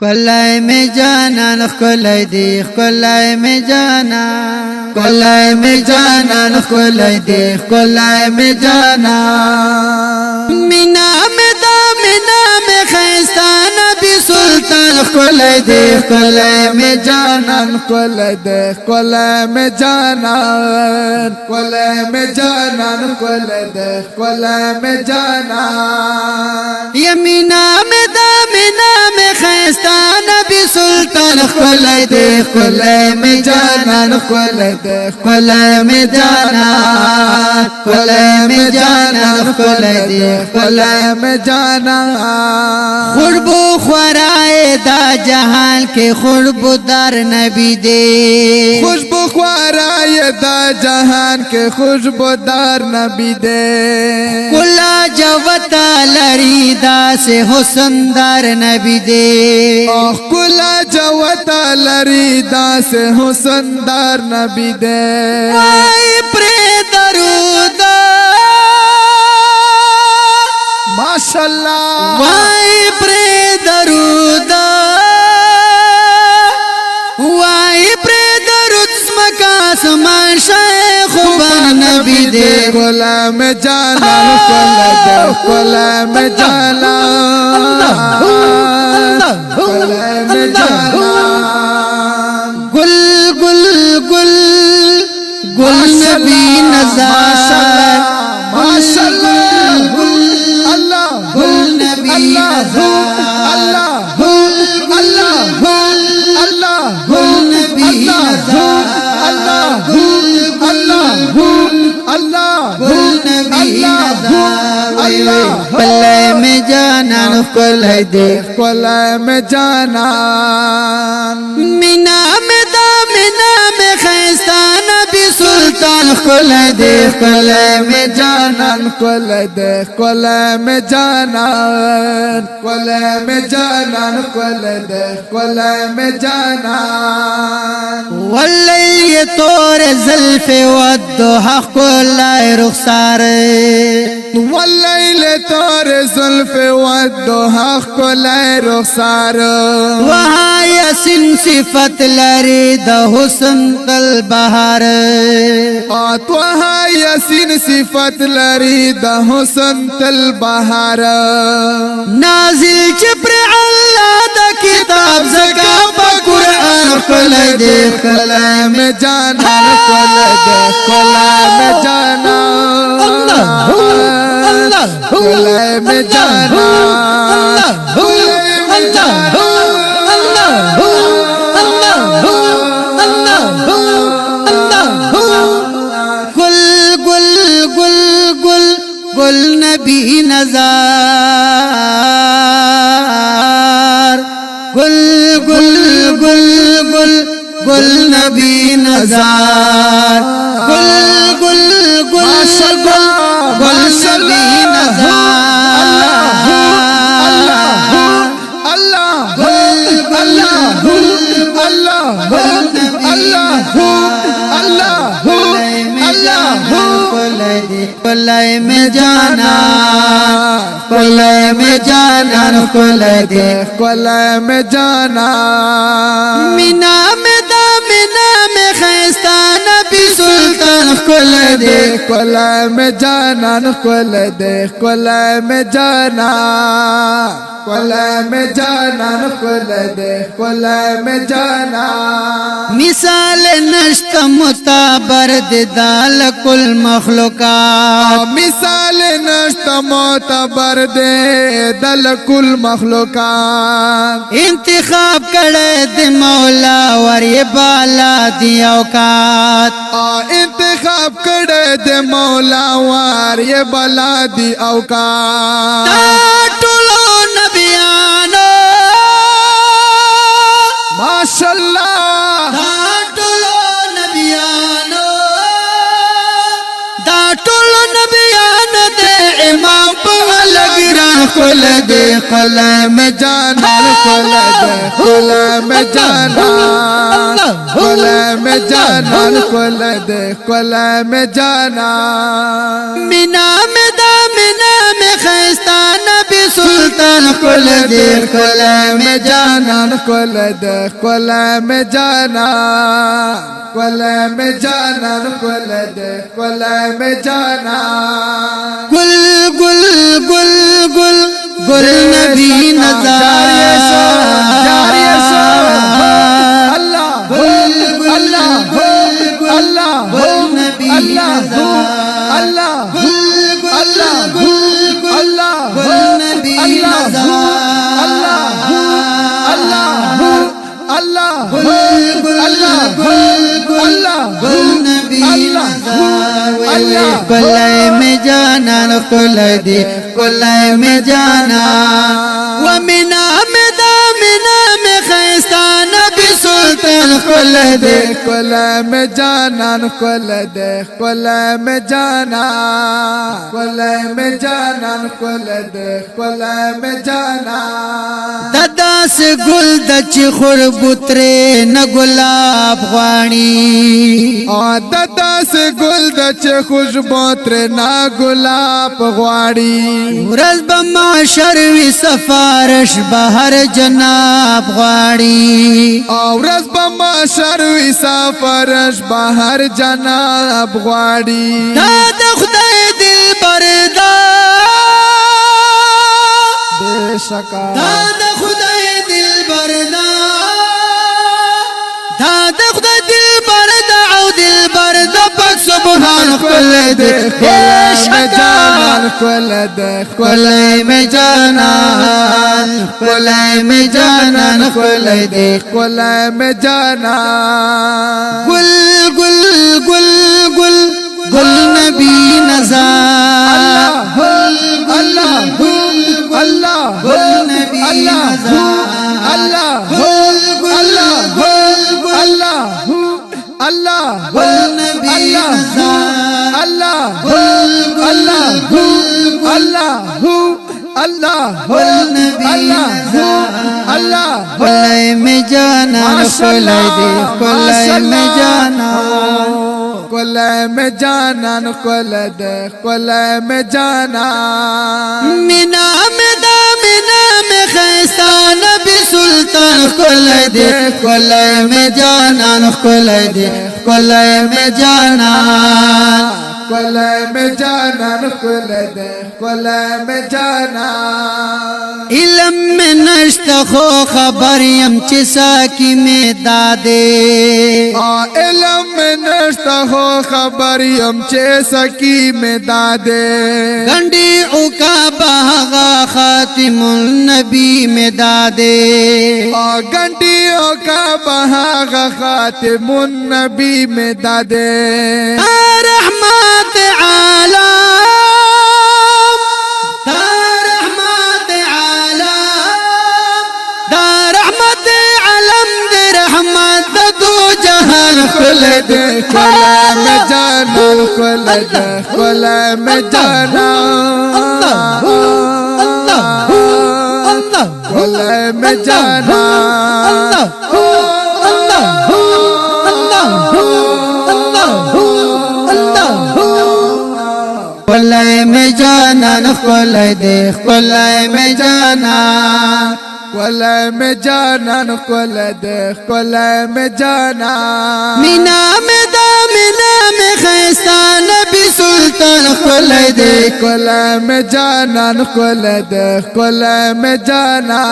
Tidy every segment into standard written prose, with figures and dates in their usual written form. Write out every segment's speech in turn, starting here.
خلای می جانان خلای دی خلای می جانان خلای می جانان خلای دی خلای می جانان مینا می دا مینا می خیستا نبی سلطان خلای دی خلای می جانان خلای دی خلای می جانان خلای می جانان خلای دی خلای می جانان یمینا می دا مینا می خیستا نبی سلطان خلای دی خلای می جانان خلای دی خلای می جانان خلای می جانان خلای دی خلای می جانان خربو خورائے دا جہان کے خربو در نبی دے خوشبو خوارائے دا جہان کے خوشبو دار نبی دے کلا جوتا لری دا سے حسن در نبی دے کلا جوتا لری دا سے حسن دار نبی دے وائی پرے درودہ ماشاءاللہ وائی پرے درودہ وائی پرے درود سمکا سمان شیخ بن نبی دے کلا میں جانا کلا دے کلا میں جانا کلا میں جانا گل گل گل گل نبی نظر ماشاءاللہ اللہ گل نبی نظر اللہ اللہ اللہ گل نبی نظر اللہ اللہ اللہ گل نبی نظر پلے میں جانان کلے دے کلا میں جانا مینا میں دا مینا میں خیستا نبی سلطان کلے دے کلے میں جانان کلا دے کلا میں جانا کلا میں جانا کلا دے کلا میں جانا واللیل طور زلف والضحى كل رخسار واللیل طور زلف والضحى كل رخسار وها يسن صفت لريد حسن البهار وها يسين صفت لريد حسن البهار نازل جبر الله دا كتاب زكاة قرآن كل دي کلا میں جانا کلا دے کلا میں جانا کلا میں جانا گل نبی نظر گل گل گل گل گل نبی نظر گل گل گل گل نبی نظر اللہ اللہ اللہ اللہ کلے میں جانا کلے میں جانا کلے دے کلا میں جانا مینا میں دا مینا میں خیستا نبی سلطان کلے دے کلا میں جانا کلا دے کلا میں جانا کلا میں جانا کلا دے کلا میں جانا مثال نشت متابر دال کل مخلوقات مثال نشت معتبر دے دل کل مخلوقات انتخاب کرے دے مولا ور یہ بالا دی اوقات انتخاب کرے دے مولا وار یہ بلا دی اوقات ٹولو نبیانو ماشاءاللہ ٹولو نبیانو دا ٹولو نبیانو دے امام پغلگرا کل دے قلم میں جانا کلا دے کلا میں جانا کلا میں جانا کلا دے کلا میں جانا مینا میں دا مینا میں خیستا نبی سلطان سلطان کل دے کل میں جانان کل دے کل میں جانا کل میں جانان کل دے کل میں جانا گل گل گل گل گل نبی نظار اللہ گل گل اللہ گل گل اللہ گل نبی نظار اللہ گل گل گل گل اللہ گل نبی نظار اللہ گل گل گل گل گل نبی نظار کلائے میں جانا کلائے دے کلائے میں جانا ومنا میں دامنا میں خیستان نبی سلطان کلائے دے کل میں جانا کل دے کل میں جانا کل میں جانا کل دے کل میں جانا دادا سے گل دچ خربترے نہ گلاب غاڑی دادا سے گل دچ خوشبو تر نا گلاب غواړي ورځ به معاشر وی سفارش بهر جناب غاړي او ورځ به معاشر وی سفارش بهر جناب غواړي دا د خدای دل بردا بشکا دا د خدای دل بردا دا د خدای دل بردا او دل بردا پاک سبحان کل دے کل دے کل میں جانا کل میں جانا کل دے کل میں جانا گل گل گل گل گل نبی نظار گل اللہ اللہ گل نبی نظار اللہ گل گل گل گل اللہ گل نبی نظار اللہ گل اللہ اللہ اللہ گل نبی نظار اللہ کلائے میں جانا کلائے دے کلائے میں جانا کل میں جانا کل دے کل میں جانا مینا میں دامنا میں خیستان نبی سلطان کلائے دے کلائے میں جانا کلائے دے کلائے میں جانا کل میں جانا کل دے کل میں جانا علم میں نشت خو خبر یم چسا کی میں دادے علم میں نشتا ہو خبر یم چے سکی میں دادے گنڈی اوکا بہغا خاتم النبی میں دادے گنٹیوں کا بہاغ خاتم النبی میں دادے رحمت عالم رحمت عالم رحمت عالم دے رحمت دو جہان کھل دے کل میں جانا کل دے کل میں جانا کل میں جانا کلائے میں جانا کلائے دے کلائے میں جانا کل میں جانا کل دے کل میں جانا مینا میں دامنا میں خیستان نبی سلطان کلائے دے کل میں جانا کل دے کل میں جانا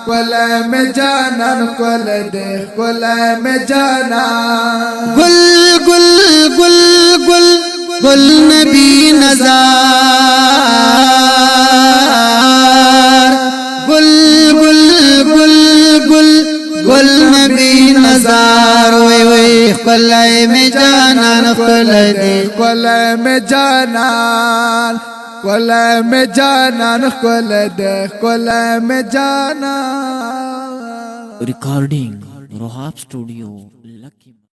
کل میں جانا کل دے کل میں جانا گل گل گل گل گل نبی نظار گل گل گل گل گل نبی نظار وی وی کلائے میں جانا کلائے دے کل میں جانا کل میں جانا کل دے کل میں جانا Recording Rohab Studio, Lucky.